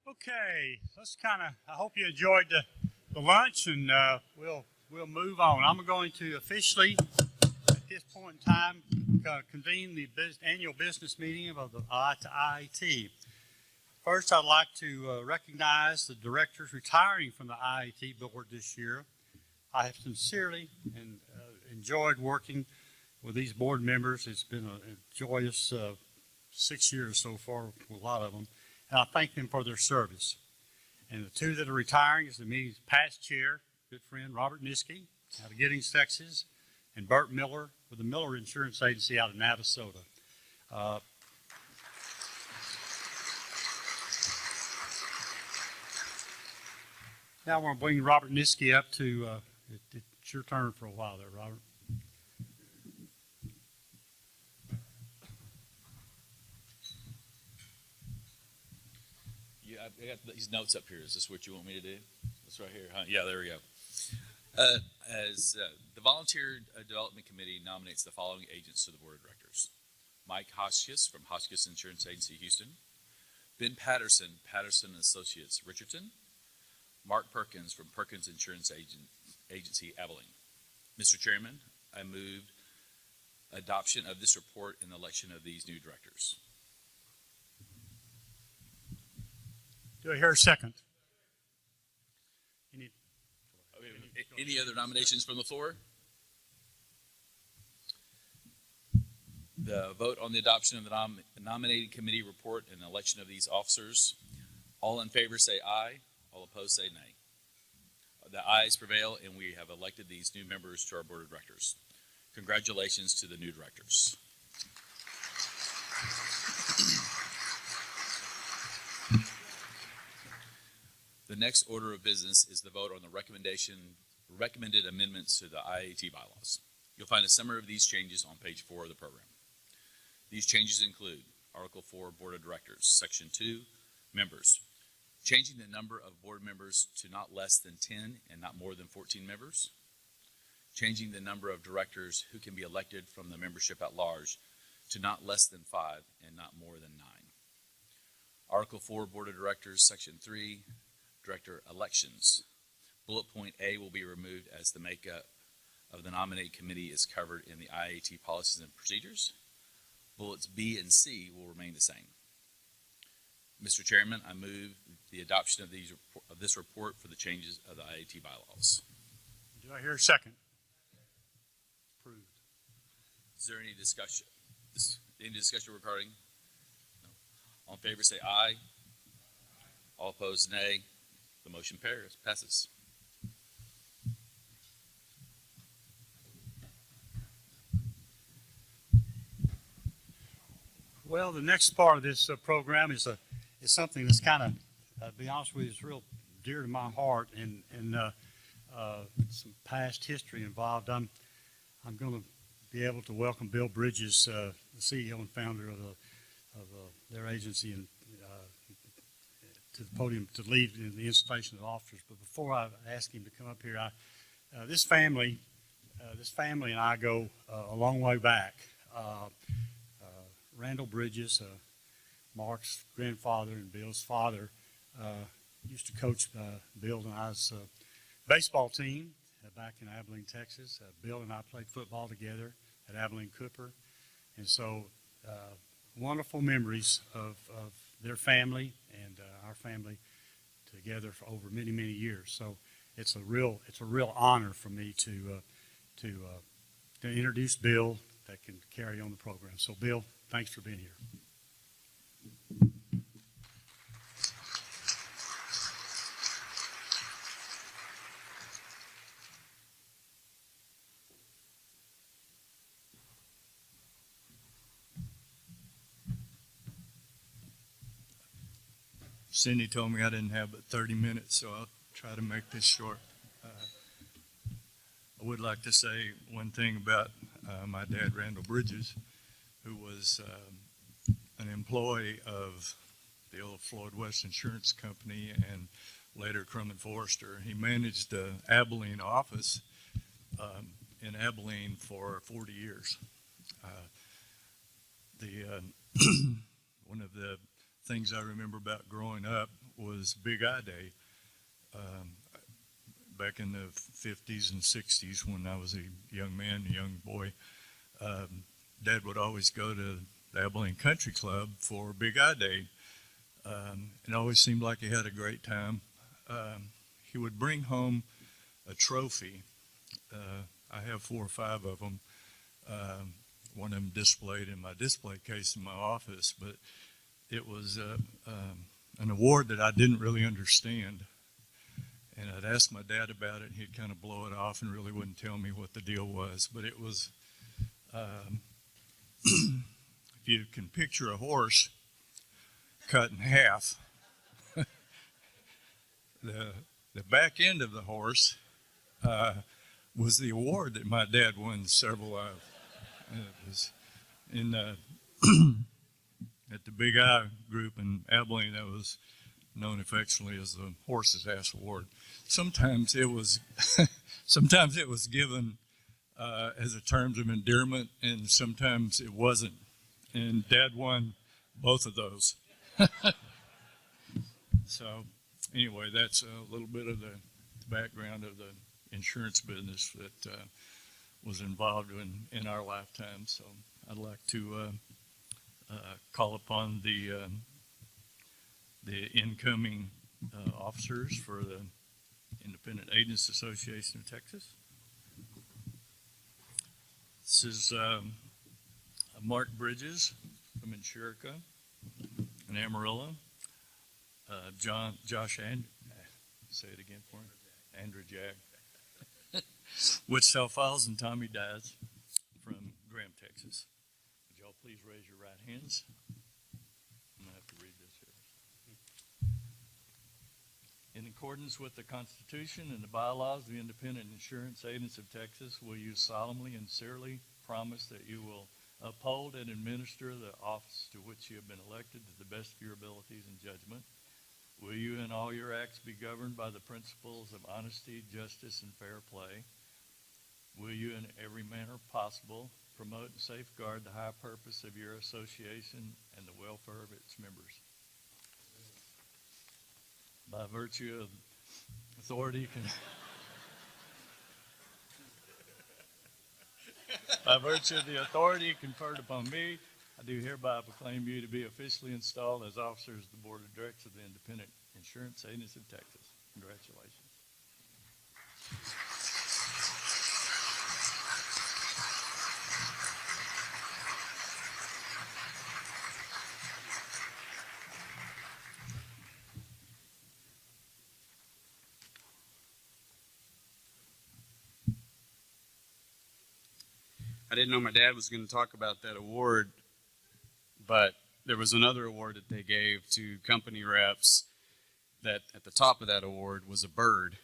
Okay, I hope you enjoyed the lunch, and we'll move on. I'm going to officially, at this point in time, convene the annual business meeting of the IIT. First, I'd like to recognize the directors retiring from the IIT board this year. I have sincerely enjoyed working with these board members. It's been a joyous 6 years so far with a lot of them, and I thank them for their service. And the two that are retiring is the meeting's past chair, good friend Robert Niskey out of Giddings, Texas, and Burt Miller with the Miller Insurance Agency out of Navasota. Now I want to bring Robert Niskey up to, it's your turn for a while there, Robert. I got these notes up here. Is this what you want me to do? This right here, huh? Yeah, there we go. As the Volunteer Development Committee nominates the following agents to the Board of Directors: Mike Hotchkiss from Hotchkiss Insurance Agency, Houston; Ben Patterson, Patterson Associates, Richardson; Mark Perkins from Perkins Insurance Agency, Abilene. Mr. Chairman, I move adoption of this report and the election of these new directors. Do I hear a second? Any other nominations from the floor? The vote on the adoption of the nominating committee report and election of these officers. All in favor say aye. All opposed say nay. The ayes prevail, and we have elected these new members to our board of directors. Congratulations to the new directors. The next order of business is the vote on the recommended amendments to the IAT bylaws. You'll find a summary of these changes on page 4 of the program. These changes include Article 4, Board of Directors, Section 2, Members, changing the number of board members to not less than 10 and not more than 14 members, changing the number of directors who can be elected from the membership at large to not less than 5 and not more than 9. Article 4, Board of Directors, Section 3, Director Elections. Bullet point A will be removed as the makeup of the nominating committee is covered in the IAT policies and procedures. Bullets B and C will remain the same. Mr. Chairman, I move the adoption of this report for the changes of the IAT bylaws. Do I hear a second? Approved. Is there any discussion? Any discussion regarding? No. All in favor say aye. All opposed nay. The motion passes. Well, the next part of this program is something that's kind of, to be honest with you, is real dear to my heart, and some past history involved. I'm going to be able to welcome Bill Bridges, the CEO and founder of their agency, and to the podium to lead in the installation of the officers. But before I ask him to come up here, this family and I go a long way back. Randall Bridges, Mark's grandfather and Bill's father, used to coach Bill and I's baseball team back in Abilene, Texas. Bill and I played football together at Abilene Cooper, and so wonderful memories of their family and our family together for over many, many years. So it's a real honor for me to introduce Bill that can carry on the program. So Bill, thanks for being here. Cindy told me I didn't have but 30 minutes, so I'll try to make this short. I would like to say one thing about my dad, Randall Bridges, who was an employee of the old Floyd West Insurance Company and later Crum & Forrester. He managed the Abilene office in Abilene for 40 years. One of the things I remember about growing up was Big I Day. Back in the 50s and 60s, when I was a young man, a young boy, Dad would always go to the Abilene Country Club for Big I Day. It always seemed like he had a great time. He would bring home a trophy. I have 4 or 5 of them. One of them displayed in my display case in my office, but it was an award that I didn't really understand. And I'd ask my dad about it, and he'd kind of blow it off and really wouldn't tell me what the deal was. But it was, if you can picture a horse cut in half, the back end of the horse was the award that my dad won several of. It was in at the Big I group in Abilene. That was known affectionately as the Horse's Ass Award. Sometimes it was given as a terms of endearment, and sometimes it wasn't. And Dad won both of those. So anyway, that's a little bit of the background of the insurance business that was involved in our lifetime. So I'd like to call upon the incoming officers for the Independent Agents Association of Texas. This is Mark Bridges from Insurica in Amarillo. Josh say it again for me. Andrew Jack. Wichita Falls, and Tommy Diaz from Graham, Texas. Would y'all please raise your right hands? I'm going to have to read this here. In accordance with the Constitution and the bylaws of the Independent Insurance Agents of Texas, will you solemnly and sincerely promise that you will uphold and administer the office to which you have been elected to the best of your abilities and judgment? Will you in all your acts be governed by the principles of honesty, justice, and fair play? Will you in every manner possible promote and safeguard the high purpose of your association and the welfare of its members? By virtue of authority by virtue of the authority conferred upon me, I do hereby proclaim you to be officially installed as officers of the Board of Directors of the Independent Insurance Agents of Texas. Congratulations. I didn't know my dad was going to talk about that award, but there was another award that they gave to company reps that at the top of that award was a bird.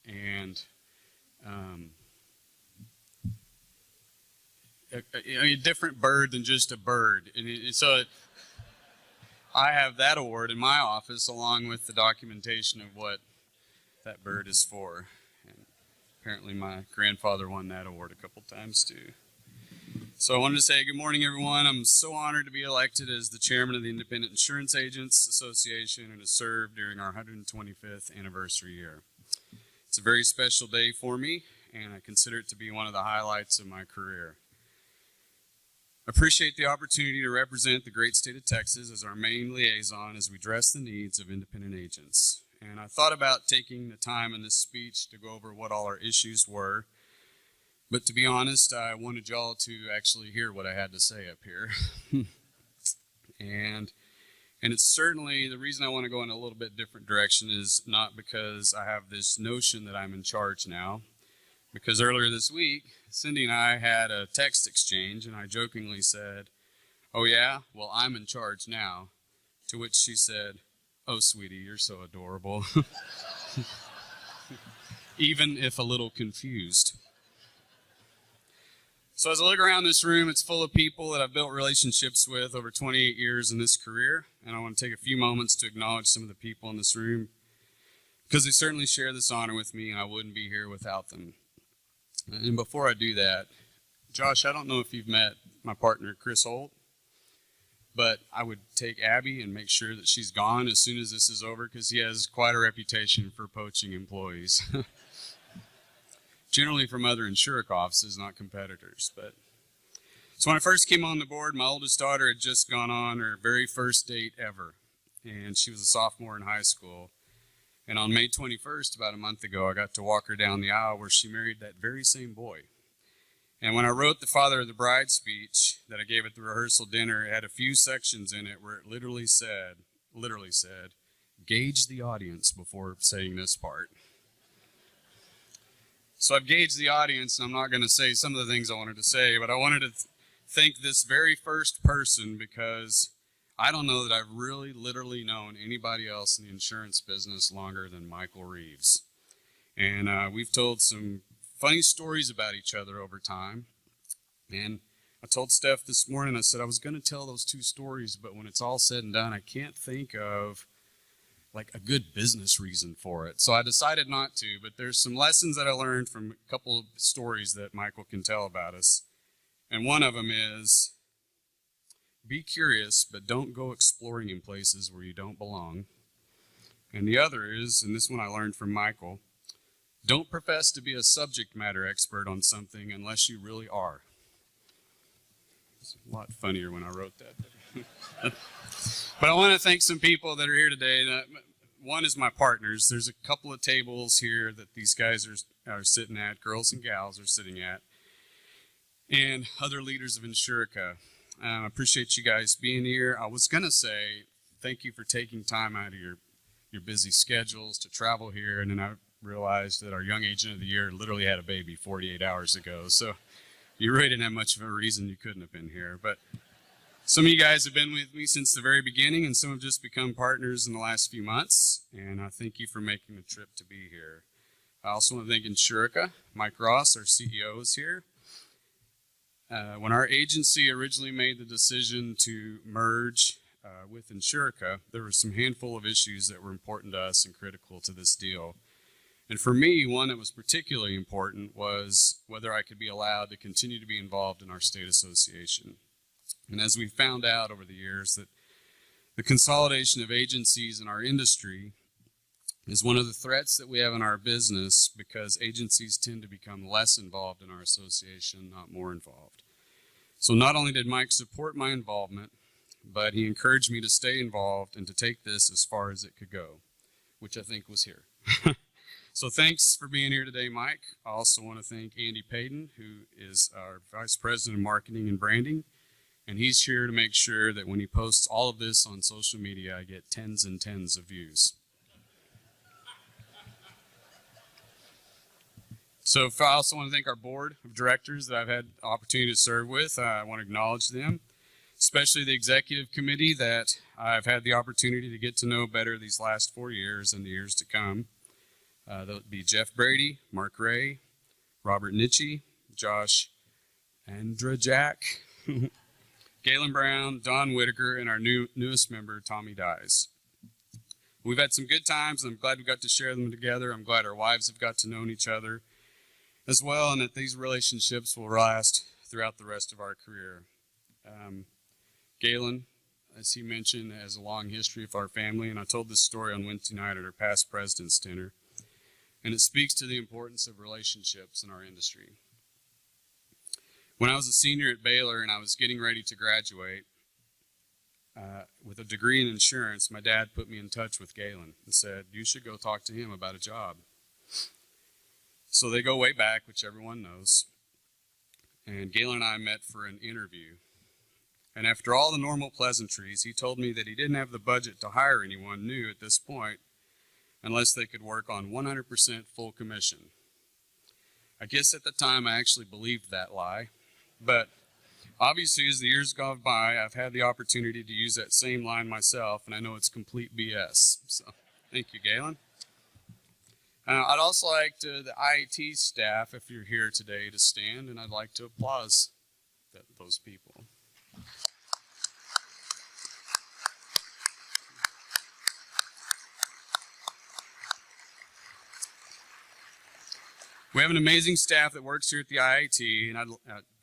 And a different bird than just a bird. And so I have that award in my office along with the documentation of what that bird is for. And apparently my grandfather won that award a couple times too. So I wanted to say good morning, everyone. I'm so honored to be elected as the chairman of the Independent Insurance Agents Association and to serve during our 125th anniversary year. It's a very special day for me, and I consider it to be one of the highlights of my career. I appreciate the opportunity to represent the great state of Texas as our main liaison as we address the needs of independent agents. And I thought about taking the time in this speech to go over what all our issues were. But to be honest, I wanted y'all to actually hear what I had to say up here. and it's certainly, the reason I want to go in a little bit different direction is not because I have this notion that I'm in charge now. Because earlier this week, Cindy and I had a text exchange, and I jokingly said, "Oh yeah, well I'm in charge now." To which she said, "Oh sweetie, you're so adorable." Even if a little confused. So as I look around this room, it's full of people that I've built relationships with over 28 years in this career. And I want to take a few moments to acknowledge some of the people in this room because they certainly share this honor with me, and I wouldn't be here without them. And before I do that, Josh, I don't know if you've met my partner, Chris Holt. but I would take Abby and make sure that she's gone as soon as this is over because he has quite a reputation for poaching employees. Generally from other insurance offices, not competitors. But so when I first came on the board, my oldest daughter had just gone on her very first date ever, and she was a sophomore in high school. And on May 21st, about a month ago, I got to walk her down the aisle where she married that very same boy. And when I wrote the Father of the Bride speech that I gave at the rehearsal dinner, it had a few sections in it where it literally said, gauge the audience before saying this part. So I've gauged the audience, and I'm not going to say some of the things I wanted to say, but I wanted to thank this very first person because I don't know that I've really literally known anybody else in the insurance business longer than Michael Reeves. And we've told some funny stories about each other over time. And I told Steph this morning, I said I was going to tell those two stories, but when it's all said and done, I can't think of like a good business reason for it. So I decided not to, but there's some lessons that I learned from a couple of stories that Michael can tell about us. And one of them is, be curious, but don't go exploring in places where you don't belong. And the other is, and this one I learned from Michael, don't profess to be a subject matter expert on something unless you really are. It's a lot funnier when I wrote that. But I want to thank some people that are here today. One is my partners. There's a couple of tables here that these guys are sitting at, girls and gals are sitting at, and other leaders of Insurica. I appreciate you guys being here. I was going to say thank you for taking time out of your busy schedules to travel here, and then I realized that our Young Agent of the Year literally had a baby 48 hours ago. So you really didn't have much of a reason you couldn't have been here. But some of you guys have been with me since the very beginning, and some have just become partners in the last few months. And I thank you for making the trip to be here. I also want to thank Insurica. Mike Ross, our CEO, is here. When our agency originally made the decision to merge with Insurica, there were some handful of issues that were important to us and critical to this deal. And for me, one that was particularly important was whether I could be allowed to continue to be involved in our state association. And as we found out over the years, that the consolidation of agencies in our industry is one of the threats that we have in our business because agencies tend to become less involved in our association, not more involved. So not only did Mike support my involvement, but he encouraged me to stay involved and to take this as far as it could go, which I think was here. So thanks for being here today, Mike. I also want to thank Andy Payton, who is our Vice President of Marketing and Branding. And he's here to make sure that when he posts all of this on social media, I get tens and tens of views. So I also want to thank our board of directors that I've had the opportunity to serve with. I want to acknowledge them, especially the executive committee that I've had the opportunity to get to know better these last 4 years and the years to come. That would be Jeff Brady, Mark Ray, Robert Nitchie, Josh Andrajak, Galen Brown, Don Whitaker, and our newest member, Tommy Dyes. We've had some good times, and I'm glad we got to share them together. I'm glad our wives have got to know each other as well, and that these relationships will last throughout the rest of our career. Galen, as he mentioned, has a long history of our family, and I told this story on Wednesday night at our past president's dinner, and it speaks to the importance of relationships in our industry. When I was a senior at Baylor and I was getting ready to graduate with a degree in insurance, my dad put me in touch with Galen and said, you should go talk to him about a job. So they go way back, which everyone knows. And Galen and I met for an interview. And after all the normal pleasantries, he told me that he didn't have the budget to hire anyone new at this point unless they could work on 100% full commission. I guess at the time I actually believed that lie. But obviously, as the years go by, I've had the opportunity to use that same line myself, and I know it's complete BS. So, thank you, Galen. I'd also like the IAT staff, if you're here today, to stand, and I'd like to applaud those people. We have an amazing staff that works here at the IAT, and I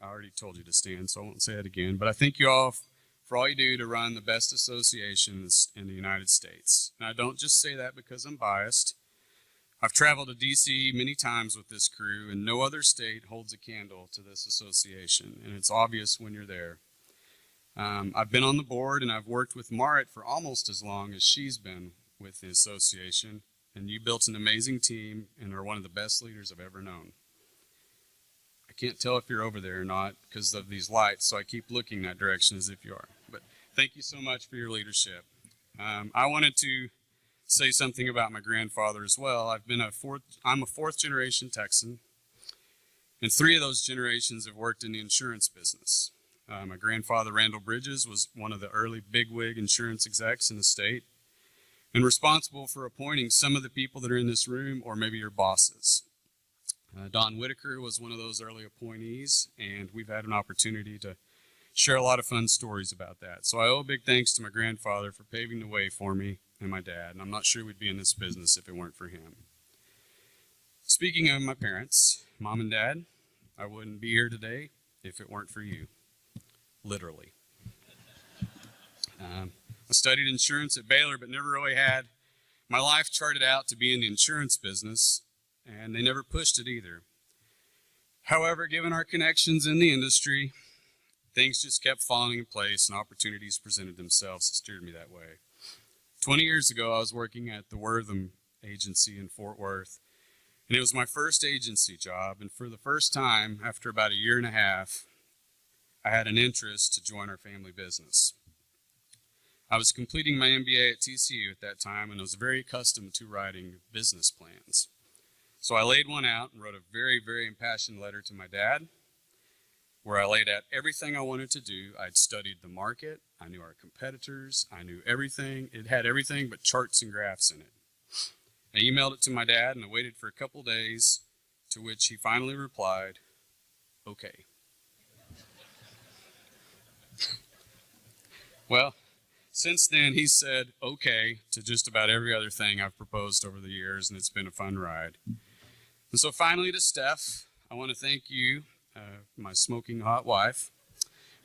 already told you to stand, so I won't say it again. But I thank you all for all you do to run the best associations in the United States. And I don't just say that because I'm biased. I've traveled to DC many times with this crew, and no other state holds a candle to this association, and it's obvious when you're there. I've been on the board, and I've worked with Marit for almost as long as she's been with the association, and you built an amazing team and are one of the best leaders I've ever known. I can't tell if you're over there or not because of these lights, so I keep looking that direction as if you are. But thank you so much for your leadership. I wanted to say something about my grandfather as well. I'm a fourth generation Texan, and 3 of those generations have worked in the insurance business. My grandfather, Randall Bridges, was one of the early bigwig insurance execs in the state and responsible for appointing some of the people that are in this room or maybe your bosses. Don Whitaker was one of those early appointees, and we've had an opportunity to share a lot of fun stories about that. So I owe a big thanks to my grandfather for paving the way for me and my dad, and I'm not sure we'd be in this business if it weren't for him. Speaking of my parents, Mom and Dad, I wouldn't be here today if it weren't for you. Literally. I studied insurance at Baylor, but never really had my life charted out to be in the insurance business, and they never pushed it either. However, given our connections in the industry, things just kept falling in place and opportunities presented themselves that steered me that way. 20 years ago, I was working at the Wortham Agency in Fort Worth, and it was my first agency job, and for the first time, after about a year and a half, I had an interest to join our family business. I was completing my MBA at TCU at that time, and I was very accustomed to writing business plans. So I laid one out and wrote a very, very impassioned letter to my dad, where I laid out everything I wanted to do. I'd studied the market, I knew our competitors, I knew everything. It had everything but charts and graphs in it. I emailed it to my dad, and I waited for a couple days, to which he finally replied, "Okay." Well, since then, he's said okay to just about every other thing I've proposed over the years, and it's been a fun ride. And so finally to Steph, I want to thank you, my smoking hot wife.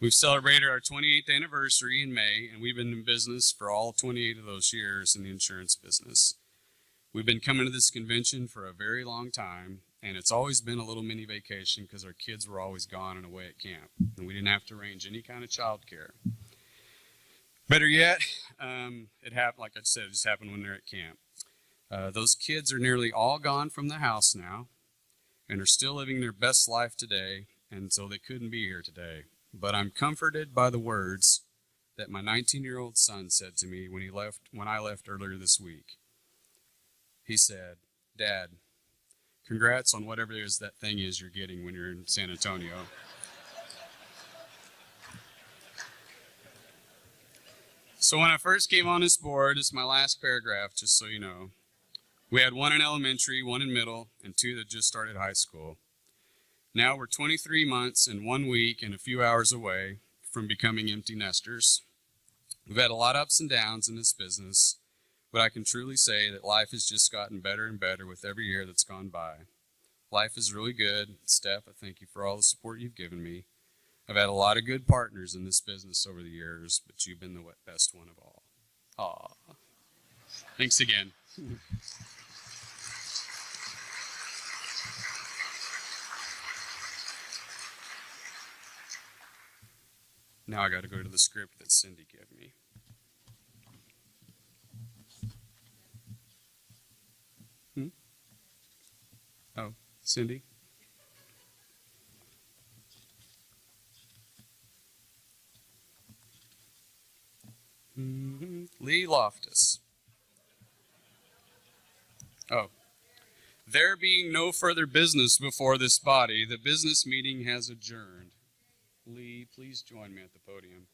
We've celebrated our 28th anniversary in May, and we've been in business for all 28 of those years in the insurance business. We've been coming to this convention for a very long time, and it's always been a little mini vacation because our kids were always gone and away at camp, and we didn't have to arrange any kind of child care. Better yet, it happened, like I said, it just happened when they're at camp. Those kids are nearly all gone from the house now and are still living their best life today, and so they couldn't be here today. But I'm comforted by the words that my 19-year-old son said to me when I left earlier this week. He said, "Dad, congrats on whatever it is that thing is you're getting when you're in San Antonio." So when I first came on this board, it's my last paragraph, just so you know. We had 1 in elementary, 1 in middle, and 2 that just started high school. Now we're 23 months and 1 week and a few hours away from becoming empty nesters. We've had a lot of ups and downs in this business, but I can truly say that life has just gotten better and better with every year that's gone by. Life is really good. Steph, I thank you for all the support you've given me. I've had a lot of good partners in this business over the years, but you've been the best one of all. Aw. Thanks again. Now I got to go to the script that Cindy gave me. Oh, Cindy? Lee Loftus. Oh. There being no further business before this body, the business meeting has adjourned. Lee, please join me at the podium.